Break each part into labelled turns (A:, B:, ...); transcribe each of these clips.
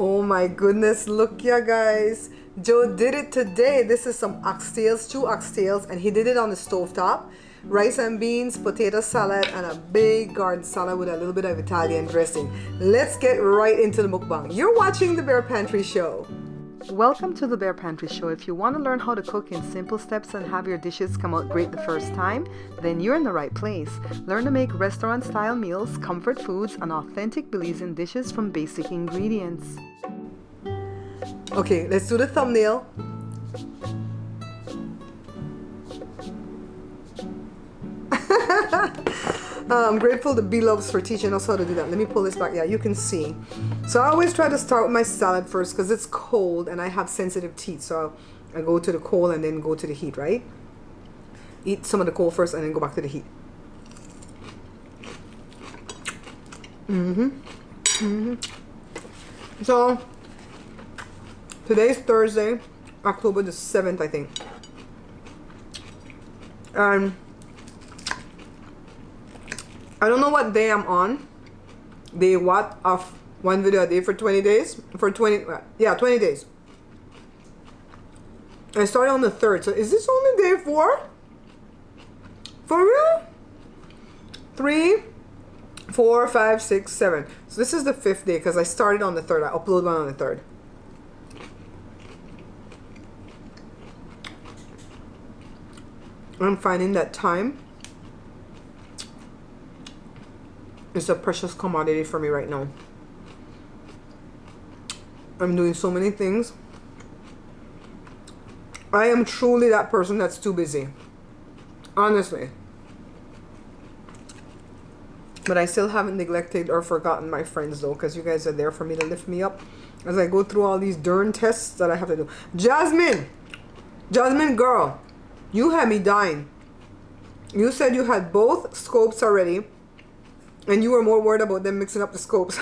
A: Oh my goodness, look ya guys. Joe did it today. This is some oxtails, 2 oxtails, and he did it on the stovetop. Rice and beans, potato salad, and a big garden salad with a little bit of Italian dressing. Let's get right into the mukbang. You're watching the Bare Pantry Show. Welcome to the Bare Pantry Show. If you want to learn how to cook in simple steps and have your dishes come out great the first time, then you're in the right place. Learn to make restaurant-style meals, comfort foods, and authentic Belizean dishes from basic ingredients. Okay, let's do the thumbnail. I'm grateful to B-Loves for teaching us how to do that. Let me pull this back. Yeah, you can see. So I always try to start with my salad first because it's cold and I have sensitive teeth. So I go to the cold and then go to the heat, right? Eat some of the cold first and then go back to the heat. So today's Thursday, October the 7th, I think. I don't know what day I'm on. Day what of one video a day for 20 days? For 20 days. I started on the 3rd. So is this only day 4? For real? 3, 4, 5, 6, 7. So this is the 5th day because I started on the 3rd. I uploaded one on the 3rd. I'm finding that time is a precious commodity for me right now. I'm doing so many things. I am truly that person that's too busy. Honestly. But I still haven't neglected or forgotten my friends though, because you guys are there for me to lift me up as I go through all these darn tests that I have to do. Jasmine! Jasmine girl, you had me dying. You said you had both scopes already. And you were more worried about them mixing up the scopes.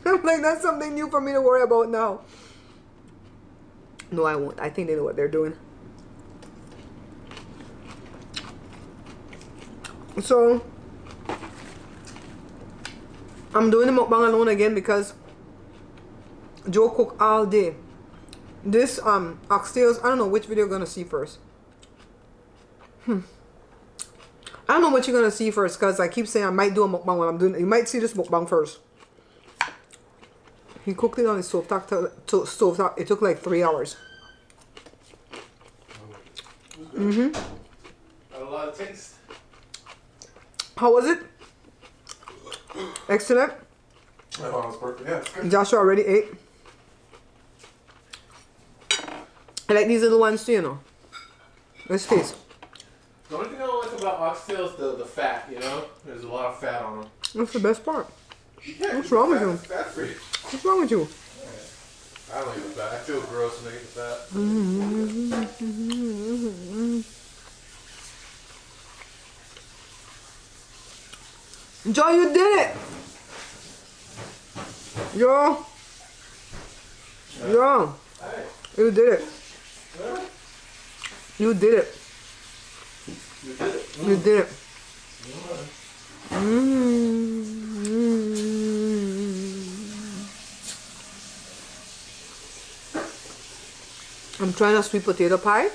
A: I'm like, that's something new for me to worry about now. No, I won't. I think they know what they're doing. So, I'm doing the mukbang alone again because Joe cooked all day. This oxtails, I don't know which video you're gonna see first. I don't know what you're gonna see first because I keep saying I might do a mukbang while I'm doing it. You might see this mukbang first. He cooked it on his stovetop. It took like 3 hours.
B: Had a lot of taste.
A: How was it? Excellent.
B: I thought it was perfect. Yeah, it's good.
A: Joshua already ate. I like these little ones too, you know. Let's taste.
B: The only thing I don't like about oxtails is the fat, you know? There's a lot of fat on them.
A: That's the best part.
B: Yeah,
A: What's wrong with you?
B: Fat free.
A: What's wrong with you?
B: I don't eat the fat. I feel gross when I eat the fat.
A: Joe, you did it! Yo! Yo!
B: Hey.
A: You did it.
B: Yeah.
A: You did it.
B: You did it.
A: You did it. I'm trying a sweet potato pie,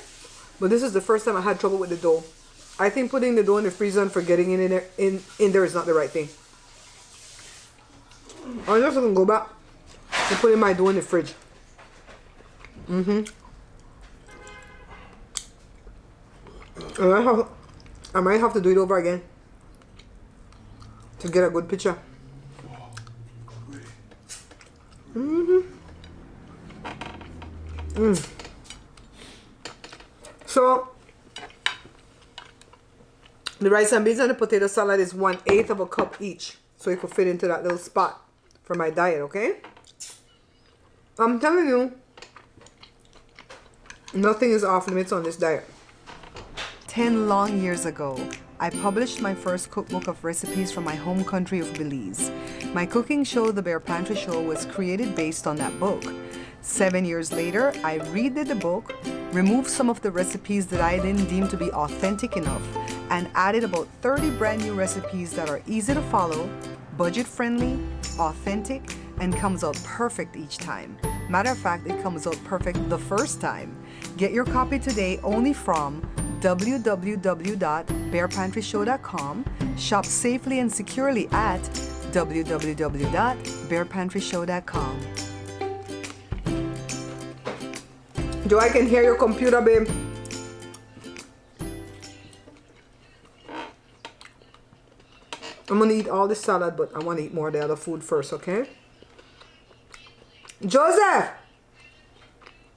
A: but this is the first time I had trouble with the dough. I think putting the dough in the freezer and forgetting it in there is not the right thing. I'm just gonna go back and put in my dough in the fridge. I might have to do it over again to get a good picture. So the rice and beans and the potato salad is 1/8 of a cup each, so it could fit into that little spot for my diet. Okay, I'm telling you, nothing is off limits on this diet. 10 long years ago, I published my first cookbook of recipes from my home country of Belize. My cooking show, The Bare Pantry Show, was created based on that book. 7 years later, I redid the book, removed some of the recipes that I didn't deem to be authentic enough, and added about 30 brand new recipes that are easy to follow, budget-friendly, authentic, and comes out perfect each time. Matter of fact, it comes out perfect the first time. Get your copy today only from www.barepantryshow.com. Shop safely and securely at www.barepantryshow.com. Joe, I can hear your computer, babe. I'm gonna eat all the salad, but I want to eat more of the other food first, okay? Joseph!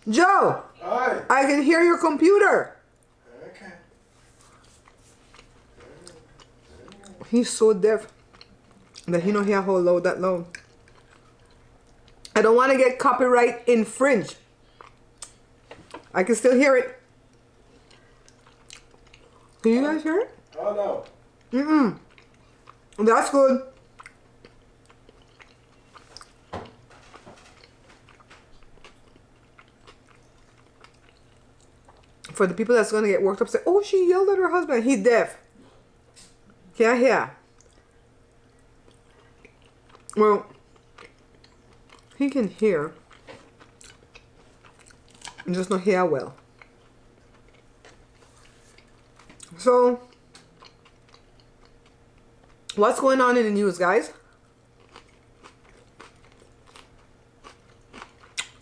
A: Joe!
B: Hi.
A: I can hear your computer.
B: Okay.
A: He's so deaf that he don't hear how loud that loud. I don't want to get copyright infringed. I can still hear it. Can you guys hear it?
B: Oh no.
A: Mm-mm. That's good. For the people that's gonna get worked up, say, "Oh, she yelled at her husband. He's deaf. Can't hear." Well, he can hear, and just not hear well. So, what's going on in the news, guys?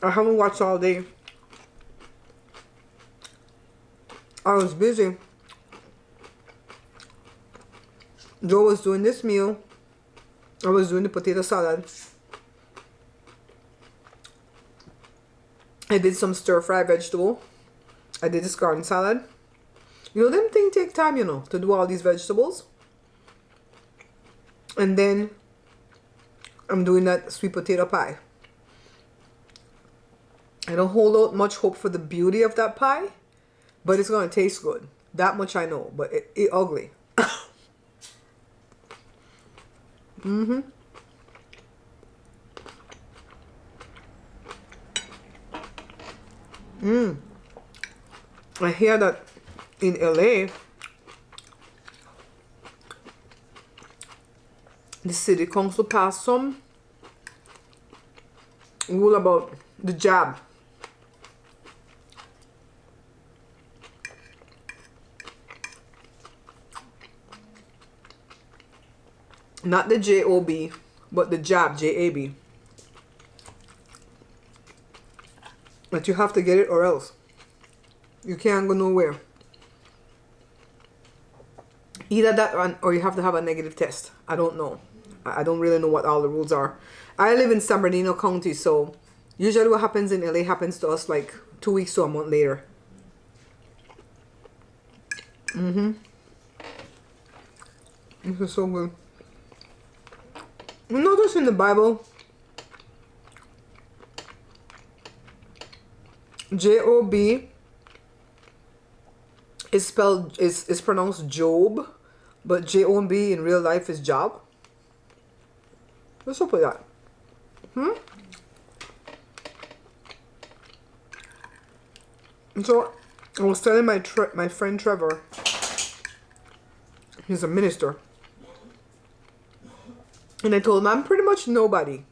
A: I haven't watched all day. I was busy. Joe was doing this meal. I was doing the potato salad. I did some stir-fry vegetable. I did this garden salad. You know, them things take time, you know, to do all these vegetables. And then I'm doing that sweet potato pie. I don't hold out much hope for the beauty of that pie, but it's going to taste good. That much I know, but it ugly. Mm-hmm. I hear that in LA, the city council passed some rule about the jab. Not the JOB, but the jab, JAB. But you have to get it or else. You can't go nowhere. Either that or you have to have a negative test. I don't know. I don't really know what all the rules are. I live in San Bernardino County, so usually what happens in LA happens to us like 2 weeks to a month later. This is so good. You notice in the Bible, Job is spelled is pronounced Job, but Job in real life is job. What's up with that? So I was telling my friend Trevor, he's a minister, and I told him I'm pretty much nobody.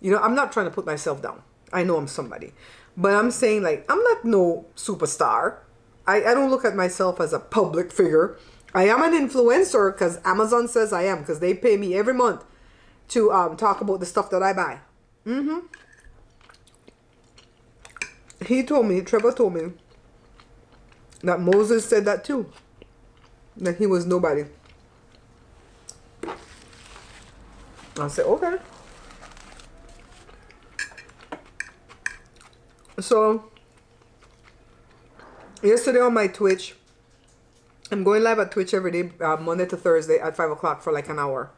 A: You know, I'm not trying to put myself down. I know I'm somebody, but I'm saying like I'm not no superstar. I don't look at myself as a public figure. I am an influencer because Amazon says I am, because they pay me every month to talk about the stuff that I buy. Trevor told me that Moses said that too, that he was nobody. I said, okay. So yesterday on my Twitch, I'm going live at Twitch every day, Monday to Thursday at 5 o'clock for like an hour.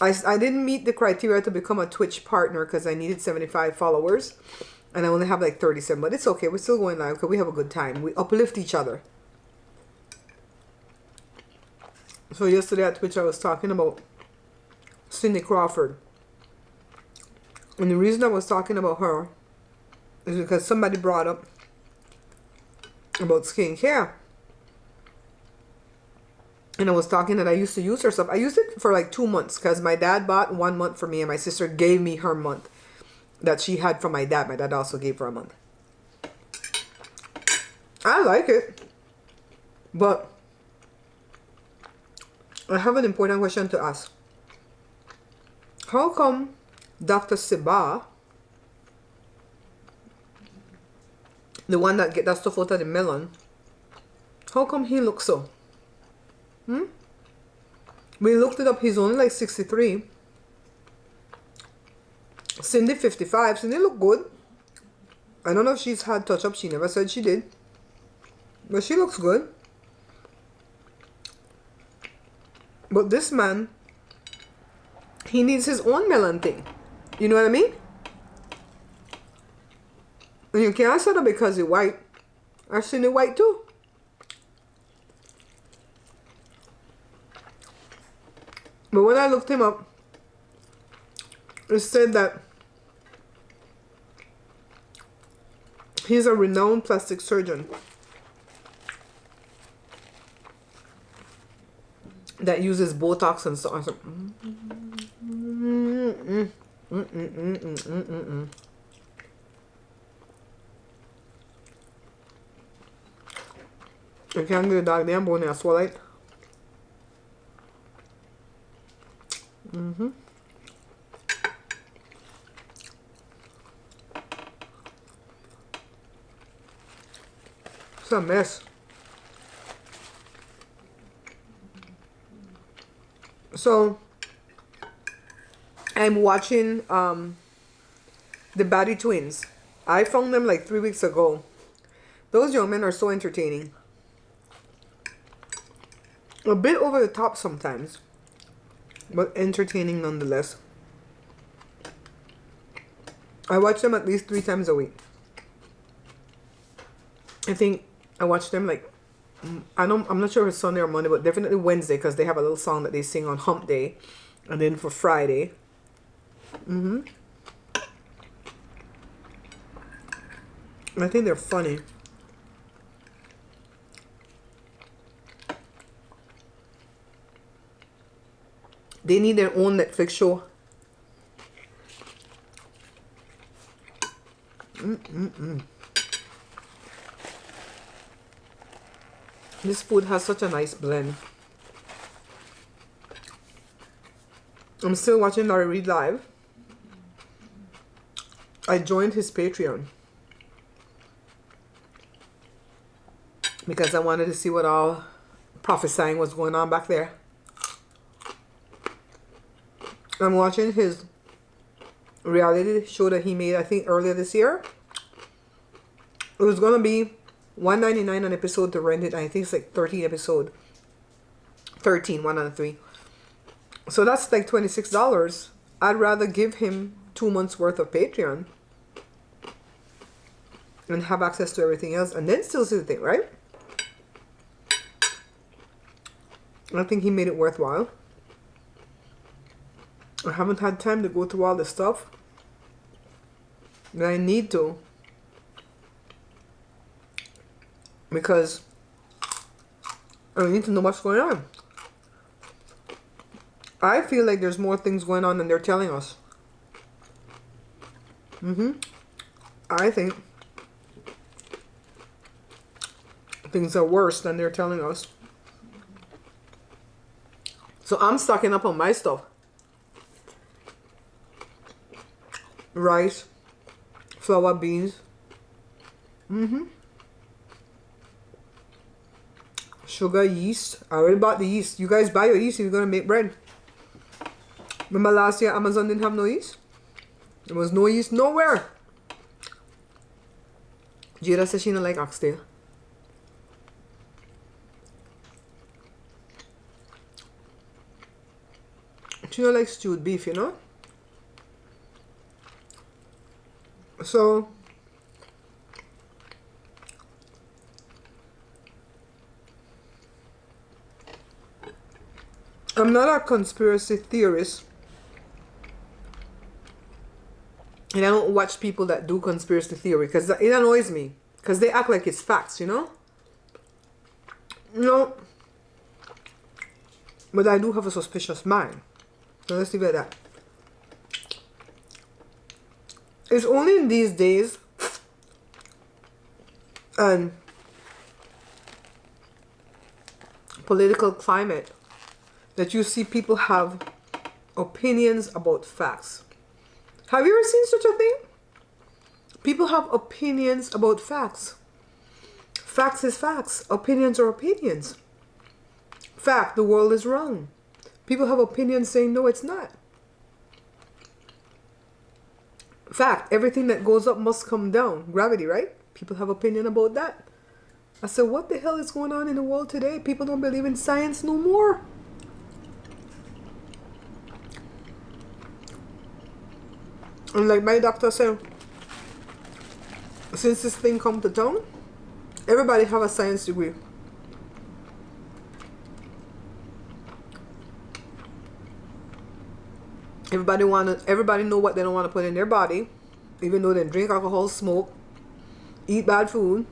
A: I didn't meet the criteria to become a Twitch partner because I needed 75 followers. And I only have like 37. But it's okay. We're still going live because we have a good time. We uplift each other. So yesterday at Twitch I was talking about Cindy Crawford. And the reason I was talking about her is because somebody brought up about skincare. And I was talking that I used to use her stuff. I used it for like 2 months because my dad bought 1 month for me and my sister gave me her month that she had from my dad. My dad also gave her a month. I like it. But I have an important question to ask. How come Dr. Siba, the one that get that stuff out of the melon, how come he looks so? We looked it up. He's only like 63. Cindy 55. Cindy look good. I don't know if she's had touch up. She never said she did. But she looks good. But this man, he needs his own melon thing. You know what I mean? And you can't say that because he's white. I've seen it white too. But when I looked him up, it said that he's a renowned plastic surgeon that uses Botox and so on. I can't get a dog damn bone and swallow it. It's a mess. So I'm watching the Batty Twins. I found them like 3 weeks ago. Those young men are so entertaining. A bit over the top sometimes, but entertaining nonetheless. I watch them at least 3 times a week. I think I watch them like, I'm not sure if it's Sunday or Monday, but definitely Wednesday because they have a little song that they sing on Hump Day. And then for Friday. I think they're funny. They need their own Netflix show. This food has such a nice blend. I'm still watching Larry Reid live. I joined his Patreon because I wanted to see what all prophesying was going on back there. I'm watching his reality show that he made, I think, earlier this year. It was going to be $1.99 an episode to rent it. I think it's like 13 episode. 13, 1 out of 3. So that's like $26. I'd rather give him 2 months worth of Patreon and have access to everything else and then still see the thing, right? I think he made it worthwhile. I haven't had time to go through all the stuff that I need to, because I need to know what's going on. I feel like there's more things going on than they're telling us. I think things are worse than they're telling us. So I'm stocking up on my stuff. Rice, flour, beans. Sugar, yeast. I already bought the yeast. You guys buy your yeast if you're gonna make bread. Remember last year Amazon didn't have no yeast? There was no yeast nowhere. Jada says she don't like oxtail. She don't like stewed beef, you know? So I'm not a conspiracy theorist, and I don't watch people that do conspiracy theory because it annoys me because they act like it's facts, you know? No, But I do have a suspicious mind. So let's leave it at that. It's only in these days and political climate that you see people have opinions about facts. Have you ever seen such a thing? People have opinions about facts. Facts is facts. Opinions are opinions. Fact, the world is wrong. People have opinions saying, no, it's not. Fact, everything that goes up must come down. Gravity, right? People have opinion about that. I said, what the hell is going on in the world today? People don't believe in science no more. And like my doctor said, since this thing come to town, everybody have a science degree. Everybody know what they don't want to put in their body, even though they drink alcohol, smoke, eat bad food.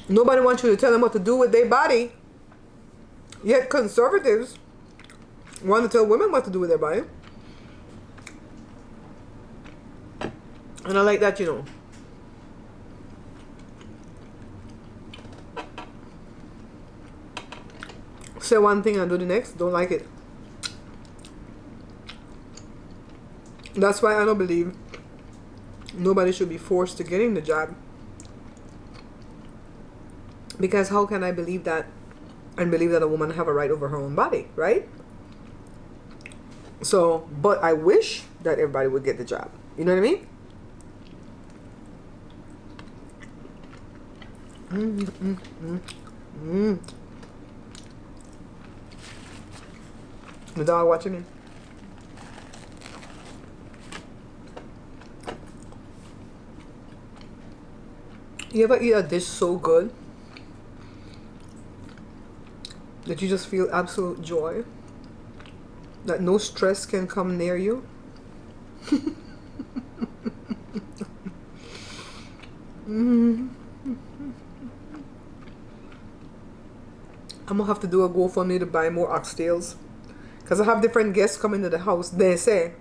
A: Nobody wants you to tell them what to do with their body. Yet conservatives want to tell women what to do with their body. And I like that, you know. Say one thing and do the next. Don't like it. That's why I don't believe nobody should be forced to getting the job. Because how can I believe that and believe that a woman have a right over her own body, right? So, but I wish that everybody would get the job. You know what I mean? The dog watching me. You ever eat a dish so good that you just feel absolute joy? That no stress can come near you? I'm gonna have to do a GoFundMe to buy more oxtails. Because I have different guests coming to the house. They say,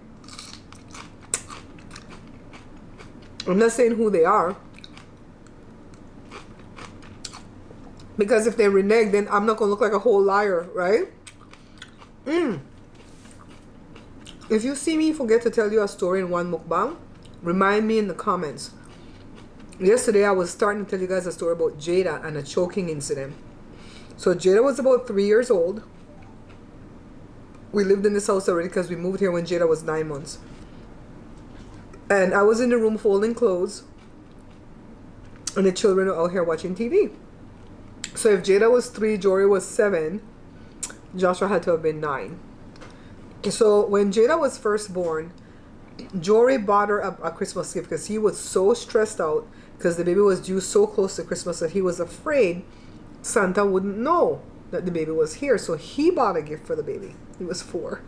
A: I'm not saying who they are. Because if they renege, then I'm not going to look like a whole liar, right? If you see me forget to tell you a story in one mukbang, remind me in the comments. Yesterday, I was starting to tell you guys a story about Jada and a choking incident. So Jada was about 3 years old. We lived in this house already because we moved here when Jada was 9 months. And I was in the room folding clothes. And the children were out here watching TV. So if Jada was 3, Jory was 7, Joshua had to have been 9. So when Jada was first born, Jory bought her a Christmas gift because he was so stressed out because the baby was due so close to Christmas that he was afraid Santa wouldn't know that the baby was here. So he bought a gift for the baby. He was 4.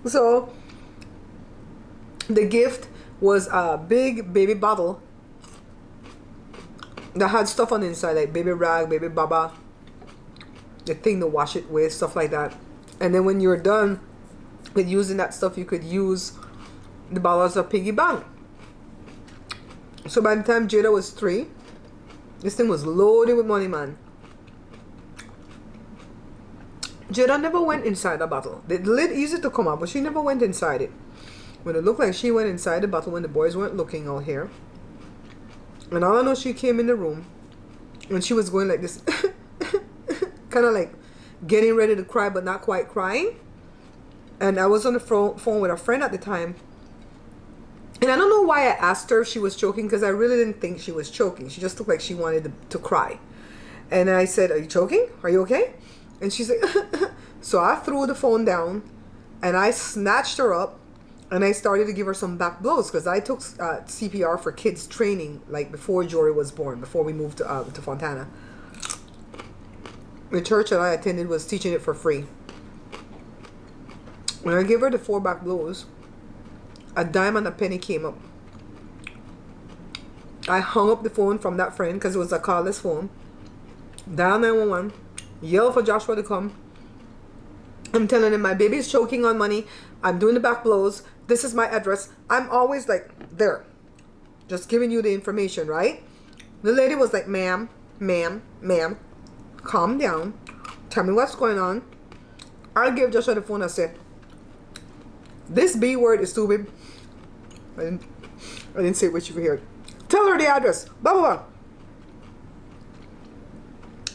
A: So the gift was a big baby bottle that had stuff on the inside, like baby rag, baby baba, the thing to wash it with, stuff like that. And then when you're done with using that stuff, you could use the bottle as a piggy bank. So by the time Jada was 3, this thing was loaded with money, man. Jada never went inside the bottle. The lid easy to come out, but she never went inside it. When it looked like she went inside the bottle when the boys weren't looking out here. And all I know, she came in the room and she was going like this, kind of like getting ready to cry, but not quite crying. And I was on the phone with a friend at the time. And I don't know why I asked her if she was choking, because I really didn't think she was choking. She just looked like she wanted to cry. And I said, "Are you choking? Are you okay?" And she's like, so I threw the phone down and I snatched her up and I started to give her some back blows, because I took CPR for kids training like before Jory was born, before we moved to Fontana. The church that I attended was teaching it for free. When I gave her the 4 back blows, a dime and a penny came up. I hung up the phone from that friend because it was a cordless phone. Dial 911. yell for Joshua to come. I'm telling him my baby's choking on money. I'm doing the back blows. This is my address. I'm always like, there. Just giving you the information, right? The lady was like, ma'am, calm down. Tell me what's going on. I'll give Joshua the phone and say, this B word is stupid. I didn't say what you could hear. Tell her the address. Blah, blah, blah.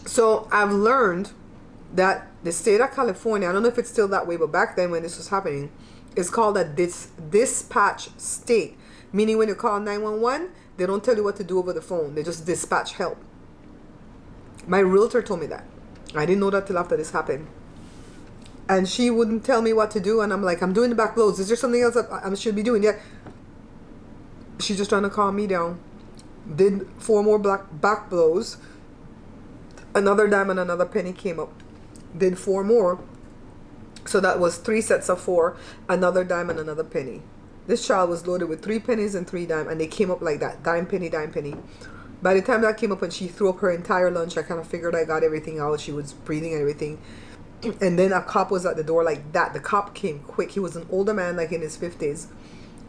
A: So I've learned that the state of California, I don't know if it's still that way, but back then when this was happening, it's called a dispatch state. Meaning when you call 911, they don't tell you what to do over the phone. They just dispatch help. My realtor told me that. I didn't know that till after this happened. And she wouldn't tell me what to do. And I'm like, I'm doing the back blows. Is there something else that I should be doing? Yeah. She's just trying to calm me down. Did 4 more back blows. Another dime and another penny came up. Did 4 more. So that was 3 sets of 4. Another dime and another penny. This child was loaded with 3 pennies and 3 dimes. And they came up like that. Dime, penny, dime, penny. By the time that came up and she threw up her entire lunch, I kind of figured I got everything out. She was breathing and everything. And then a cop was at the door like that. The cop came quick. He was an older man, like in his 50s.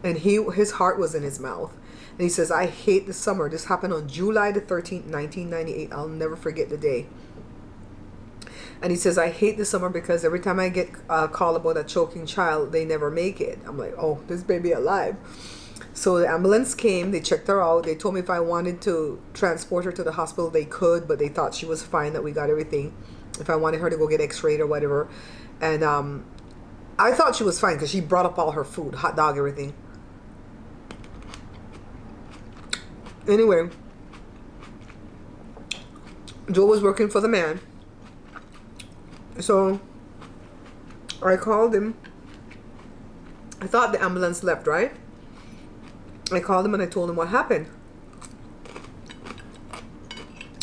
A: And his heart was in his mouth. And he says, I hate the summer. This happened on July the 13th, 1998. I'll never forget the day. And he says, I hate the summer because every time I get a call about a choking child, they never make it. I'm like, oh, this baby alive. So the ambulance came. They checked her out. They told me if I wanted to transport her to the hospital, they could. But they thought she was fine, that we got everything. If I wanted her to go get x-rayed or whatever. And I thought she was fine because she brought up all her food, hot dog, everything. Anyway, Joe was working for the man. So I called him. I thought the ambulance left, right? I called him and I told him what happened.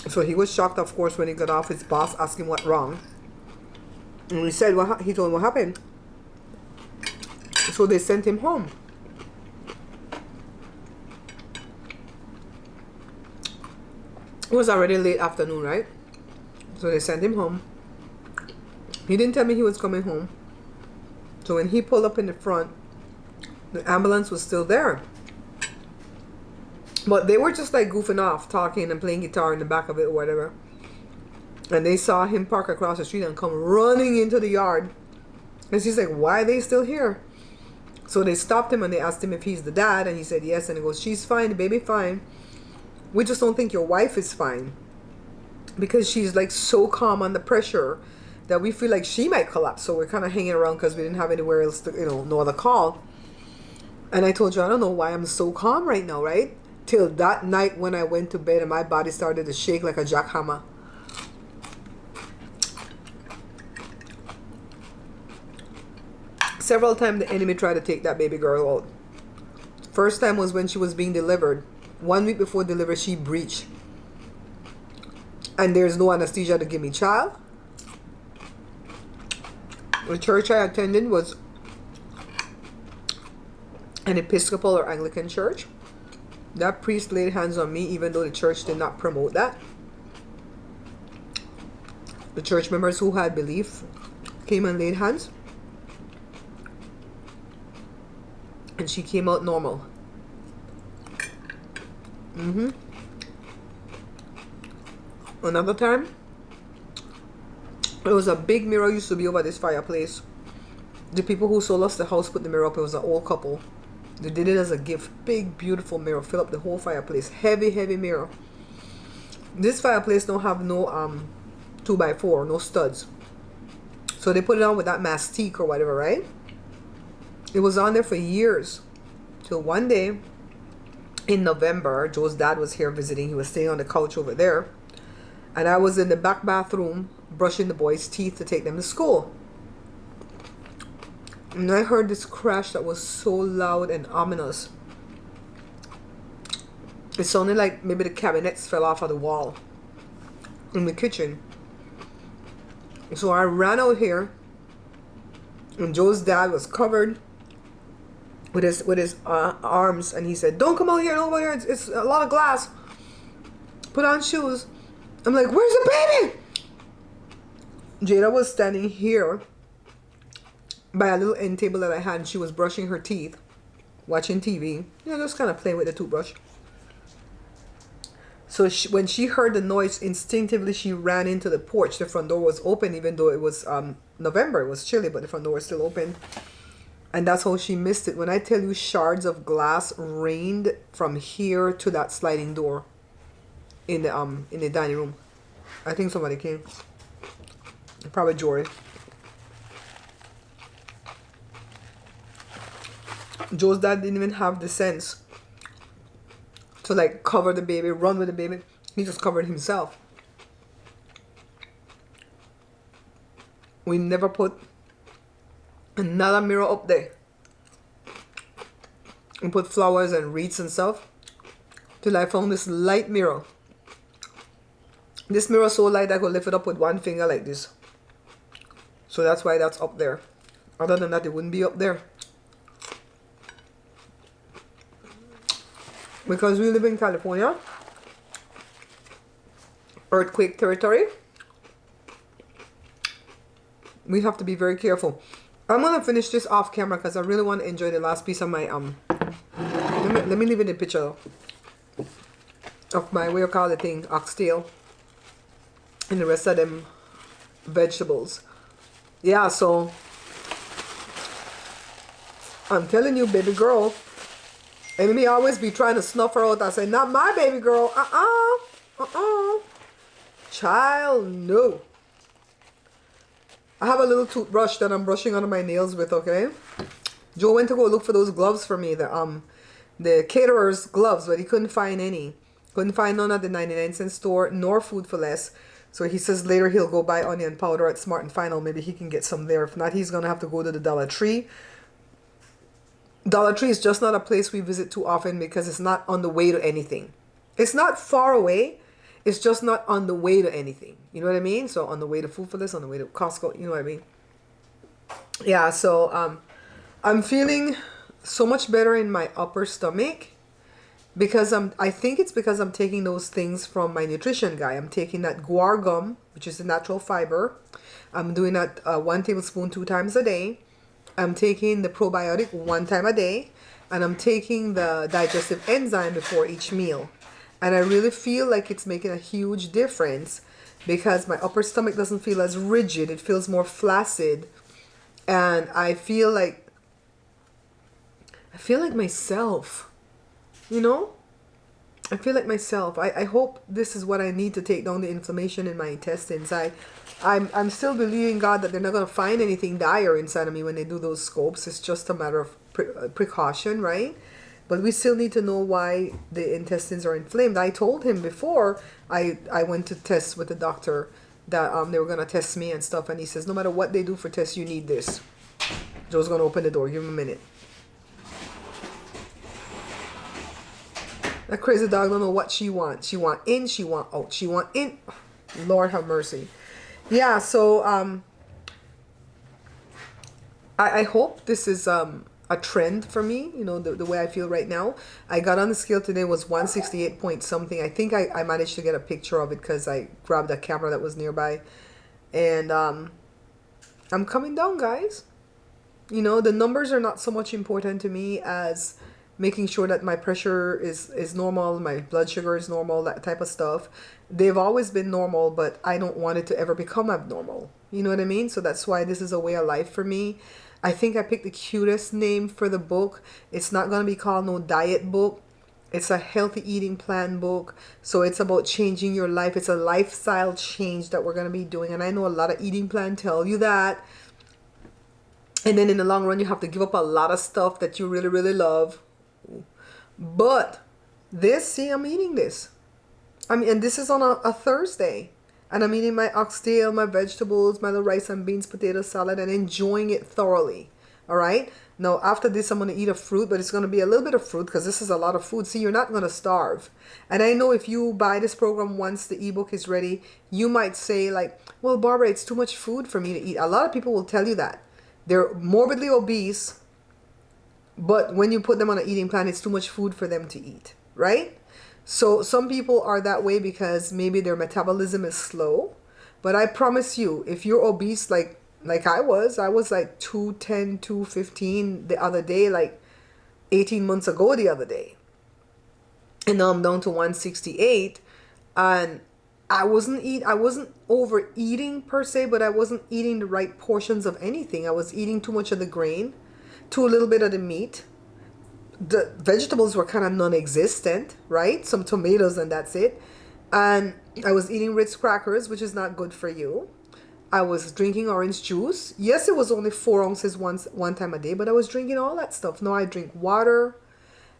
A: So he was shocked, of course, when he got off. His boss asked him what wrong. And he said, he told him what happened. So they sent him home. It was already late afternoon, right? So they sent him home. He didn't tell me he was coming home. So when he pulled up in the front, the ambulance was still there. But they were just like goofing off, talking and playing guitar in the back of it or whatever. And they saw him park across the street and come running into the yard. And she's like, why are they still here? So they stopped him and they asked him if he's the dad. And he said yes. And he goes, she's fine, the baby fine. We just don't think your wife is fine. Because she's like so calm under pressure that we feel like she might collapse. So we're kind of hanging around because we didn't have anywhere else to, no other call. And I told you, I don't know why I'm so calm right now, right? Till that night when I went to bed and my body started to shake like a jackhammer. Several times the enemy tried to take that baby girl out. First time was when she was being delivered. 1 week before delivery, she breached. And there's no anesthesia to give me child. The church I attended was an Episcopal or Anglican church. That priest laid hands on me even though the church did not promote that. The church members who had belief came and laid hands. And she came out normal. Another time, there was a big mirror used to be over this fireplace. The people who sold us the house put the mirror up. It was an old couple. They did it as a gift. Big, beautiful mirror. Fill up the whole fireplace. Heavy, heavy mirror. This fireplace don't have no 2x4, no studs. So they put it on with that mastic or whatever, right? It was on there for years. Till one day, in November, Joe's dad was here visiting. He was staying on the couch over there. And I was in the back bathroom brushing the boys' teeth to take them to school. And I heard this crash that was so loud and ominous. It sounded like maybe the cabinets fell off of the wall in the kitchen. So I ran out here, and Joe's dad was covered with his arms, and he said, "Don't come out here, don't come out here. It's a lot of glass. Put on shoes." I'm like, "Where's the baby?" Jada was standing here by a little end table that I had, and she was brushing her teeth, watching TV. Just kind of playing with the toothbrush. So when she heard the noise, instinctively she ran into the porch. The front door was open, even though it was November. It was chilly, but the front door was still open. And that's how she missed it. When I tell you shards of glass rained from here to that sliding door in the dining room. I think somebody came. Probably Jory. Joe's dad didn't even have the sense to like cover the baby, run with the baby. He just covered himself. We never put another mirror up there. We put flowers and wreaths and stuff till I found this light mirror. This mirror so light I could lift it up with one finger like this. So that's why that's up there. Other than that, it wouldn't be up there. Because we live in California, earthquake territory, we have to be very careful. I'm gonna finish this off camera because I really want to enjoy the last piece of my let me leave it in a picture of my, what you call the thing, oxtail, and the rest of them vegetables. Yeah, so I'm telling you, baby girl. And me always be trying to snuff her out. I say, not my baby girl. Child, no. I have a little toothbrush that I'm brushing under my nails with, okay? Joe went to go look for those gloves for me, the caterer's gloves, but he couldn't find any. Couldn't find none at the 99-cent store, nor Food for Less. So he says later he'll go buy onion powder at Smart and Final. Maybe he can get some there. If not, he's going to have to go to the Dollar Tree. Dollar Tree is just not a place we visit too often because it's not on the way to anything. It's not far away. It's just not on the way to anything. You know what I mean? So on the way to Food for Less, on the way to Costco, you know what I mean? Yeah, so I'm feeling so much better in my upper stomach because I think it's because I'm taking those things from my nutrition guy. I'm taking that guar gum, which is a natural fiber. I'm doing that 1 tablespoon 2 times a day. I'm taking the probiotic 1 time a day, and I'm taking the digestive enzyme before each meal. And I really feel like it's making a huge difference because my upper stomach doesn't feel as rigid. It feels more flaccid. And I feel like myself, you know? I feel like myself. I hope this is what I need to take down the inflammation in my intestines. I'm still believing God that they're not going to find anything dire inside of me when they do those scopes. It's just a matter of precaution, right? But we still need to know why the intestines are inflamed. I told him before I went to test with the doctor that they were going to test me and stuff. And he says, no matter what they do for tests, you need this. Joe's going to open the door. Give him a minute. That crazy dog don't know what she wants. She want in, she want out. She want in. Lord have mercy. Yeah, so I hope this is a trend for me, you know, the way I feel right now. I got on the scale today, was 168 point something. I think I managed to get a picture of it because I grabbed a camera that was nearby. And I'm coming down, guys. You know, the numbers are not so much important to me as making sure that my pressure is normal, my blood sugar is normal, that type of stuff. They've always been normal, but I don't want it to ever become abnormal. You know what I mean? So that's why this is a way of life for me. I think I picked the cutest name for the book. It's not going to be called no diet book. It's a healthy eating plan book. So it's about changing your life. It's a lifestyle change that we're going to be doing. And I know a lot of eating plan tell you that. And then in the long run, you have to give up a lot of stuff that you really, really love. But I'm eating this. I mean, and this is on a Thursday. And I'm eating my oxtail, my vegetables, my little rice and beans, potato salad, and enjoying it thoroughly. All right? Now, after this, I'm going to eat a fruit, but it's going to be a little bit of fruit because this is a lot of food. See, you're not going to starve. And I know if you buy this program once the ebook is ready, you might say like, well, Barbara, it's too much food for me to eat. A lot of people will tell you that. They're morbidly obese, but when you put them on an eating plan, it's too much food for them to eat, right? So some people are that way because maybe their metabolism is slow. But I promise you, if you're obese like I was like 210, 215 the other day, like 18 months ago the other day. And now I'm down to 168. And I wasn't overeating per se, but I wasn't eating the right portions of anything. I was eating too much of the grain, too little bit of the meat. The vegetables were kind of non-existent, right? Some tomatoes and that's it. And I was eating Ritz crackers, which is not good for you. I was drinking orange juice. Yes, it was only 4 ounces one time a day, but I was drinking all that stuff. Now I drink water.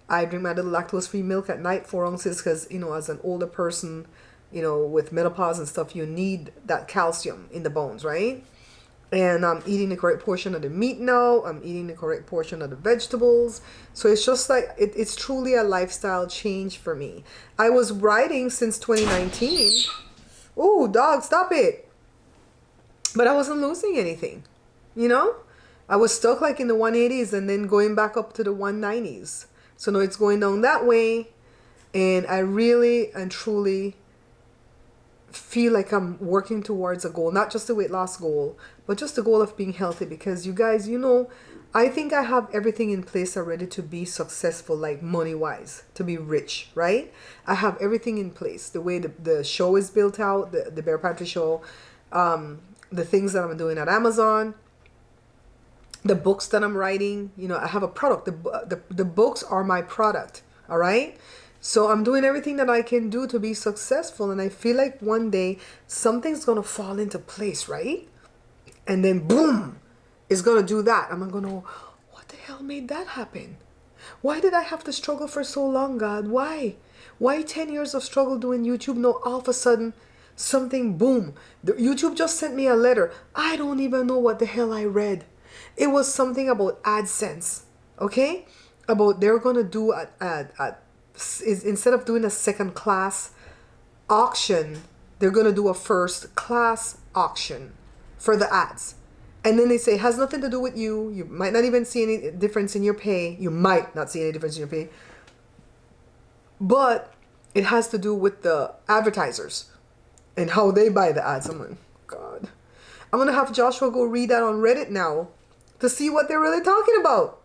A: I drink my little lactose-free milk at night, 4 ounces, because, as an older person, with menopause and stuff, you need that calcium in the bones, right? And I'm eating the correct portion of the meat now. I'm eating the correct portion of the vegetables. So it's just like, it's truly a lifestyle change for me. I was writing since 2019. Ooh, dog, stop it. But I wasn't losing anything, I was stuck like in the 180s and then going back up to the 190s. So now it's going down that way. And I really and truly feel like I'm working towards a goal, not just a weight loss goal, but just the goal of being healthy. Because you guys, I think I have everything in place already to be successful, like money wise, to be rich, right? I have everything in place. The way the show is built out, the Bare Pantry Show, the things that I'm doing at Amazon, the books that I'm writing, I have a product. The books are my product, all right? So I'm doing everything that I can do to be successful. And I feel like one day something's going to fall into place, right? And then boom, it's going to do that. I'm going to, what the hell made that happen? Why did I have to struggle for so long, God? Why? Why 10 years of struggle doing YouTube? No, all of a sudden, something, boom. YouTube just sent me a letter. I don't even know what the hell I read. It was something about AdSense, okay? About they're going to do instead of doing a second class auction, they're going to do a first class auction for the ads. And then they say, it has nothing to do with you. You might not even see any difference in your pay. You might not see any difference in your pay. But it has to do with the advertisers and how they buy the ads. I'm like, God. I'm going to have Joshua go read that on Reddit now to see what they're really talking about.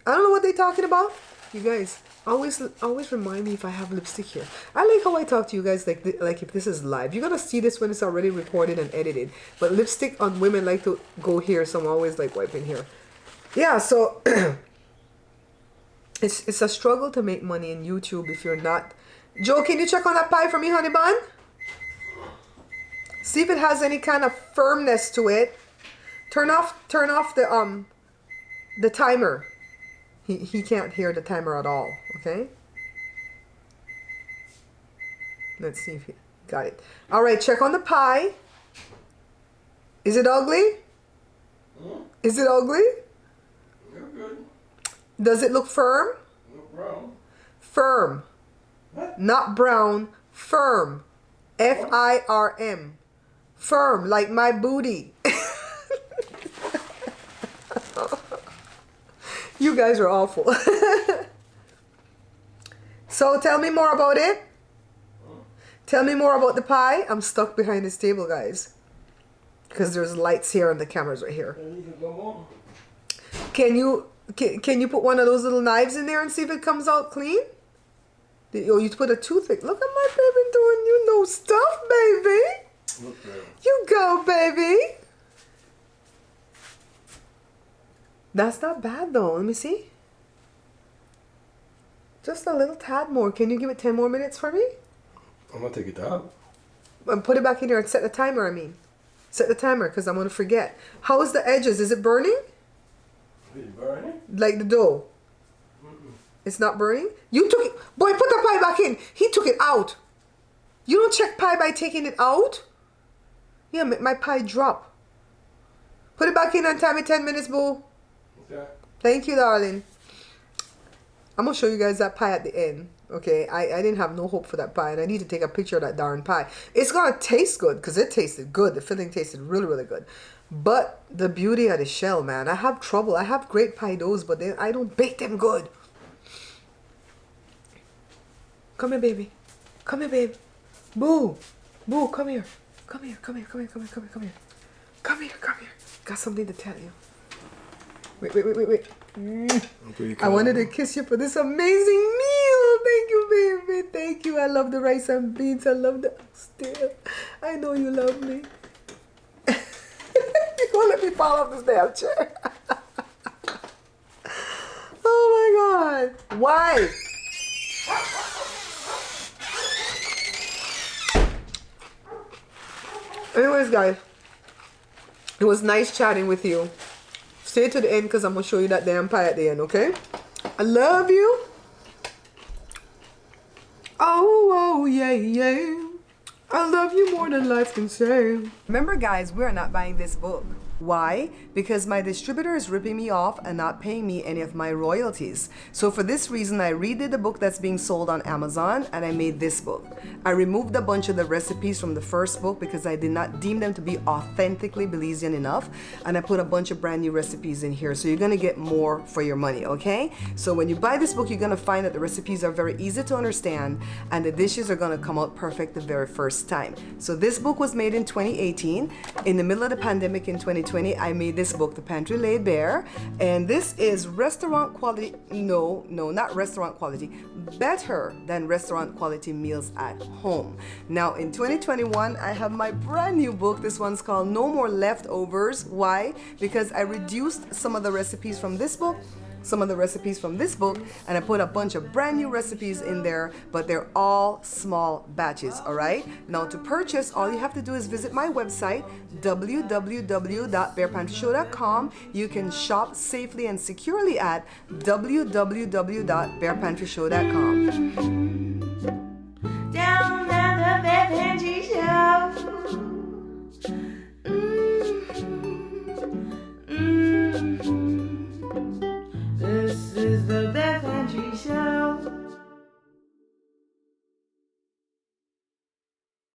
A: I don't know what they're talking about. You guys, always remind me if I have lipstick here. I like how I talk to you guys like if this is live. You're going to see this when it's already recorded and edited. But lipstick on women like to go here, so I'm always like wiping here. Yeah, so it's a struggle to make money in YouTube if you're not. Joe, can you check on that pie for me, honey bun? See if it has any kind of firmness to it. Turn off the timer. He can't hear the timer at all, okay? Let's see if he got it. All right, check on the pie. Is it ugly? Is it ugly?
B: You're good.
A: Does it look firm?
B: Look brown.
A: Firm.
B: What?
A: Not brown, firm. Firm. Firm, like my booty. You guys are awful. So tell me more about it. Tell me more about the pie. I'm stuck behind this table, guys. Because there's lights here and the camera's right here. Can you put one of those little knives in there and see if it comes out clean? Oh, you put a toothpick. Look at my baby doing stuff, baby.
B: Look there.
A: You go, baby. That's not bad though. Let me see. Just a little tad more. Can you give it 10 more minutes for me?
B: I'm gonna take it out.
A: And put it back in there and set the timer, Set the timer because I'm going to forget. How is the edges? Is it burning?
B: Is it burning?
A: Like the dough? It's not burning? You took it. Boy, put the pie back in. He took it out. You don't check pie by taking it out? Yeah, make my pie drop. Put it back in and time it 10 minutes, boo.
B: Okay.
A: Thank you, darling. I'm going to show you guys that pie at the end. Okay, I didn't have no hope for that pie, and I need to take a picture of that darn pie. It's going to taste good, because it tasted good. The filling tasted really, really good. But the beauty of the shell, man, I have trouble. I have great pie doughs, but then I don't bake them good. Come here, baby. Come here, babe. Boo. Boo, come here. Come here, come here, come here, come here, come here, come here. Come here, come here. Got something to tell you. Wait.
B: Okay,
A: I wanted to kiss you for this amazing meal. Thank you, baby. Thank you. I love the rice and beans. I love the oxtail. I know you love me. You won't let me fall off this damn chair. Oh my God. Why? Anyways, guys, it was nice chatting with you. Stay to the end because I'm going to show you that damn pie at the end, okay? I love you. Oh, yeah. I love you more than life can say. Remember, guys, we're not buying this book. Why? Because my distributor is ripping me off and not paying me any of my royalties. So for this reason, I redid the book that's being sold on Amazon and I made this book. I removed a bunch of the recipes from the first book because I did not deem them to be authentically Belizean enough. And I put a bunch of brand new recipes in here. So you're going to get more for your money, okay? So when you buy this book, you're going to find that the recipes are very easy to understand and the dishes are going to come out perfect the very first time. So this book was made in 2018. In the middle of the pandemic in 2020, I made this book, The Pantry Laid Bare, and this is restaurant quality, no, not restaurant quality, better than restaurant quality meals at home. Now in 2021, I have my brand new book. This one's called No More Leftovers. Why? Because I reduced some of the recipes from this book, some of the recipes from this book, and I put a bunch of brand new recipes in there, but they're all small batches, all right? Now to purchase, all you have to do is visit my website, www.barepantryshow.com. You can shop safely and securely at www.barepantryshow.com.